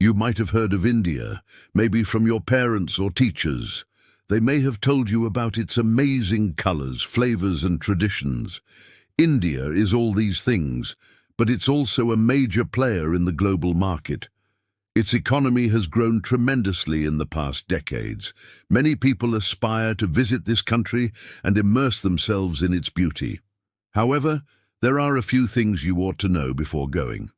You might have heard of India, maybe from your parents or teachers. They may have told you about its amazing colors, flavors, and traditions. India is all these things, but it's also a major player in the global market. Its economy has grown tremendously in the past decades. Many people aspire to visit this country and immerse themselves in its beauty. However, there are a few things you ought to know before going.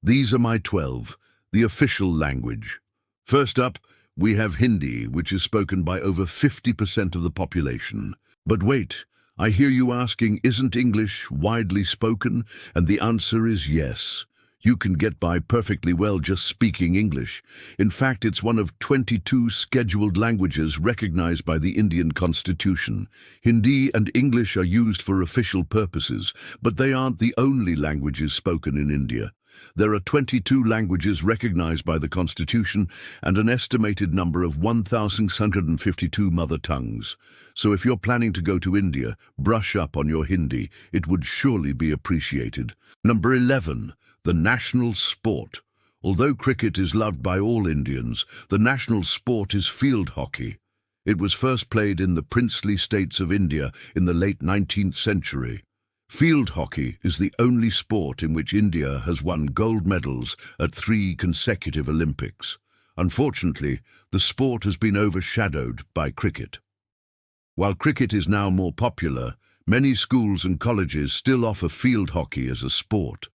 These are my 12, the official language. First up, we have Hindi, which is spoken by over 50% of the population. But wait, I hear you asking, isn't English widely spoken? And the answer is yes. You can get by perfectly well just speaking English. In fact, it's one of 22 scheduled languages recognized by the Indian Constitution. Hindi and English are used for official purposes, but they aren't the only languages spoken in India. There are 22 languages recognized by the Constitution and an estimated number of 1,652 mother tongues. So if you're planning to go to India, brush up on your Hindi. It would surely be appreciated. Number 11. The national sport. Although cricket is loved by all Indians, the national sport is field hockey. It was first played in the princely states of India in the late 19th century. Field hockey is the only sport in which India has won gold medals at 3 consecutive Olympics. Unfortunately, the sport has been overshadowed by cricket. While cricket is now more popular, many schools and colleges still offer field hockey as a sport.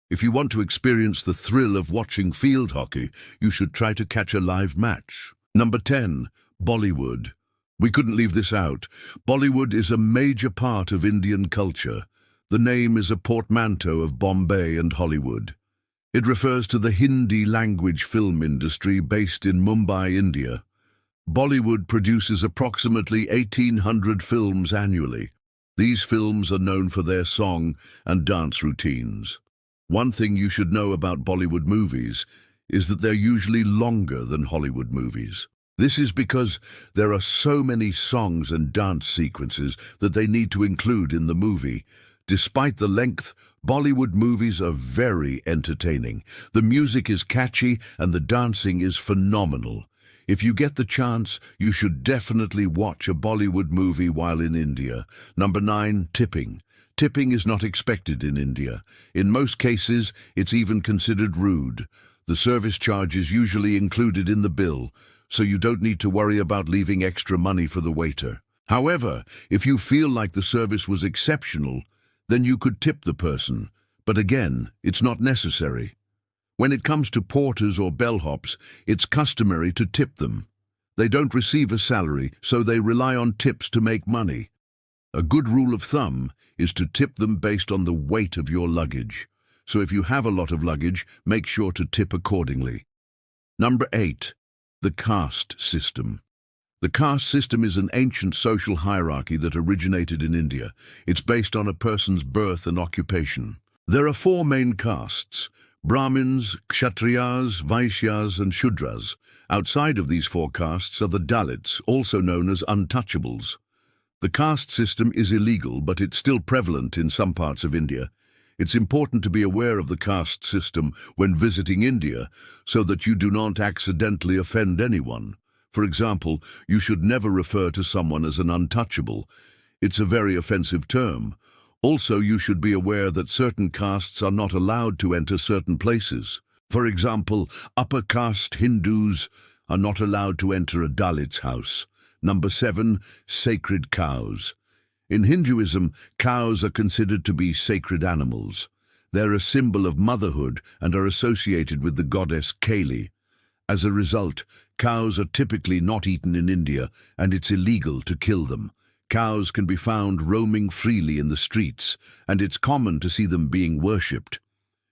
If you want to experience the thrill of watching field hockey, you should try to catch a live match. Number 10. Bollywood. We couldn't leave this out. Bollywood is a major part of Indian culture. The name is a portmanteau of Bombay and Hollywood. It refers to the Hindi language film industry based in Mumbai, India. Bollywood produces approximately 1,800 films annually. These films are known for their song and dance routines. One thing you should know about Bollywood movies is that they're usually longer than Hollywood movies. This is because there are so many songs and dance sequences that they need to include in the movie. Despite the length, Bollywood movies are very entertaining. The music is catchy and the dancing is phenomenal. If you get the chance, you should definitely watch a Bollywood movie while in India. Number 9. Tipping. Tipping is not expected in India. In most cases, it's even considered rude. The service charge is usually included in the bill, so you don't need to worry about leaving extra money for the waiter. However, if you feel like the service was exceptional, then you could tip the person. But again, it's not necessary. When it comes to porters or bellhops, it's customary to tip them. They don't receive a salary, so they rely on tips to make money. A good rule of thumb is to tip them based on the weight of your luggage. So if you have a lot of luggage, make sure to tip accordingly. Number 8. The caste system. The caste system is an ancient social hierarchy that originated in India. It's based on a person's birth and occupation. There are 4 main castes: Brahmins, Kshatriyas, Vaishyas, and Shudras. Outside of these 4 castes are the Dalits, also known as untouchables. The caste system is illegal, but it's still prevalent in some parts of India. It's important to be aware of the caste system when visiting India so that you do not accidentally offend anyone. For example, you should never refer to someone as an untouchable. It's a very offensive term. Also, you should be aware that certain castes are not allowed to enter certain places. For example, upper caste Hindus are not allowed to enter a Dalit's house. Number 7. Sacred cows. In Hinduism, cows are considered to be sacred animals. They're a symbol of motherhood and are associated with the goddess Kali. As a result, cows are typically not eaten in India, and it's illegal to kill them. Cows can be found roaming freely in the streets, and it's common to see them being worshipped.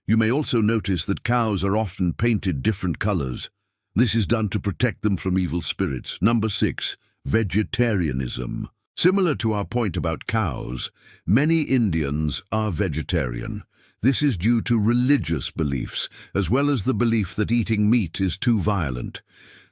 You may also notice that cows are often painted different colors. This is done to protect them from evil spirits. Number 6. Vegetarianism. Similar to our point about cows, many Indians are vegetarian. This is due to religious beliefs, as well as the belief that eating meat is too violent.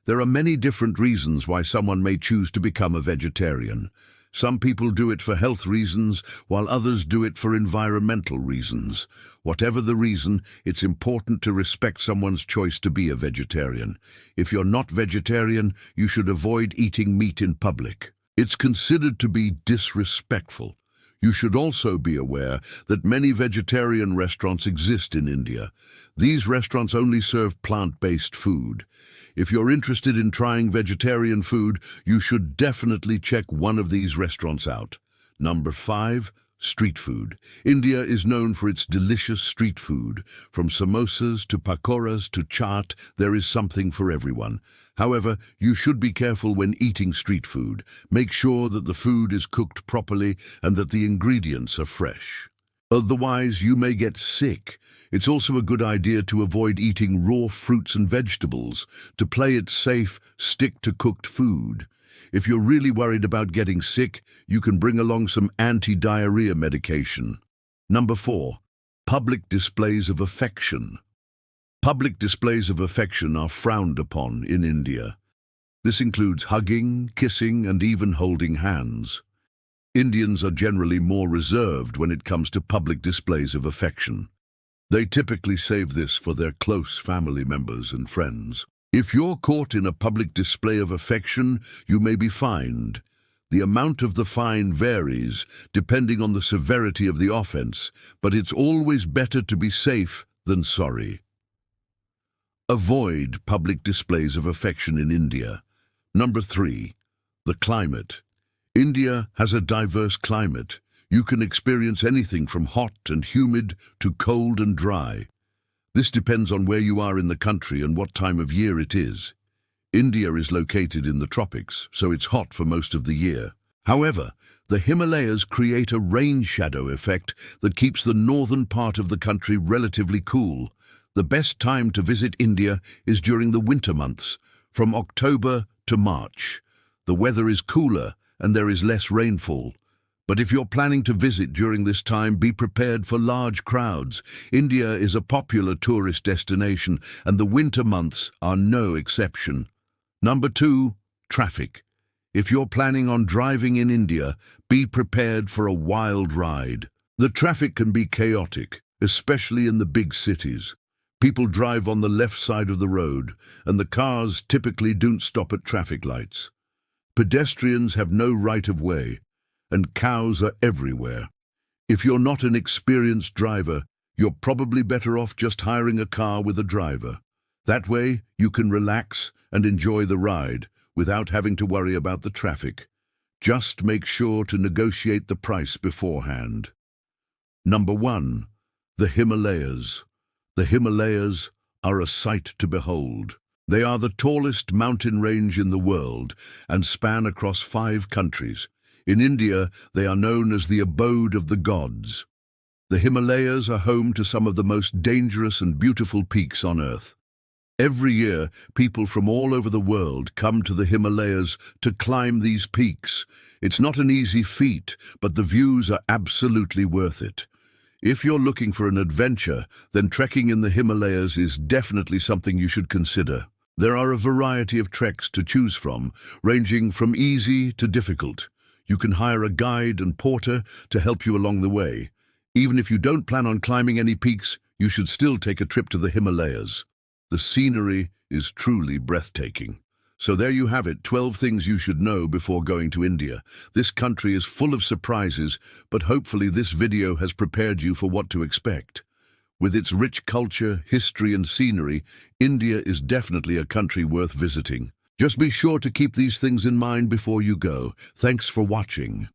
There are many different reasons why someone may choose to become a vegetarian. Some people do it for health reasons, while others do it for environmental reasons. Whatever the reason, it's important to respect someone's choice to be a vegetarian. If you're not vegetarian, you should avoid eating meat in public. It's considered to be disrespectful. You should also be aware that many vegetarian restaurants exist in India. These restaurants only serve plant-based food. If you're interested in trying vegetarian food, you should definitely check one of these restaurants out. Number 5. Street food. India is known for its delicious street food. From samosas to pakoras to chaat, there is something for everyone. However, you should be careful when eating street food. Make sure that the food is cooked properly and that the ingredients are fresh. Otherwise, you may get sick. It's also a good idea to avoid eating raw fruits and vegetables. To play it safe, stick to cooked food. If you're really worried about getting sick, you can bring along some anti-diarrhea medication. Number 4. Public displays of affection. Public displays of affection are frowned upon in India. This includes hugging, kissing, and even holding hands. Indians are generally more reserved when it comes to public displays of affection. They typically save this for their close family members and friends. If you're caught in a public display of affection, you may be fined. The amount of the fine varies, depending on the severity of the offense, but it's always better to be safe than sorry. Avoid public displays of affection in India. Number 3. The climate. India has a diverse climate. You can experience anything from hot and humid to cold and dry. This depends on where you are in the country and what time of year it is. India is located in the tropics, so it's hot for most of the year. However, the Himalayas create a rain shadow effect that keeps the northern part of the country relatively cool. The best time to visit India is during the winter months, from October to March. The weather is cooler and there is less rainfall. But if you're planning to visit during this time, be prepared for large crowds. India is a popular tourist destination, and the winter months are no exception. Number 2, traffic. If you're planning on driving in India, be prepared for a wild ride. The traffic can be chaotic, especially in the big cities. People drive on the left side of the road, and the cars typically don't stop at traffic lights. Pedestrians have no right of way, and cows are everywhere. If you're not an experienced driver, you're probably better off just hiring a car with a driver. That way, you can relax and enjoy the ride without having to worry about the traffic. Just make sure to negotiate the price beforehand. Number 1. The Himalayas. The Himalayas are a sight to behold. They are the tallest mountain range in the world and span across 5 countries. In India, they are known as the abode of the gods. The Himalayas are home to some of the most dangerous and beautiful peaks on Earth. Every year, people from all over the world come to the Himalayas to climb these peaks. It's not an easy feat, but the views are absolutely worth it. If you're looking for an adventure, then trekking in the Himalayas is definitely something you should consider. There are a variety of treks to choose from, ranging from easy to difficult. You can hire a guide and porter to help you along the way. Even if you don't plan on climbing any peaks, you should still take a trip to the Himalayas. The scenery is truly breathtaking. So there you have it, 12 things you should know before going to India. This country is full of surprises, but hopefully this video has prepared you for what to expect. With its rich culture, history and scenery, India is definitely a country worth visiting. Just be sure to keep these things in mind before you go. Thanks for watching.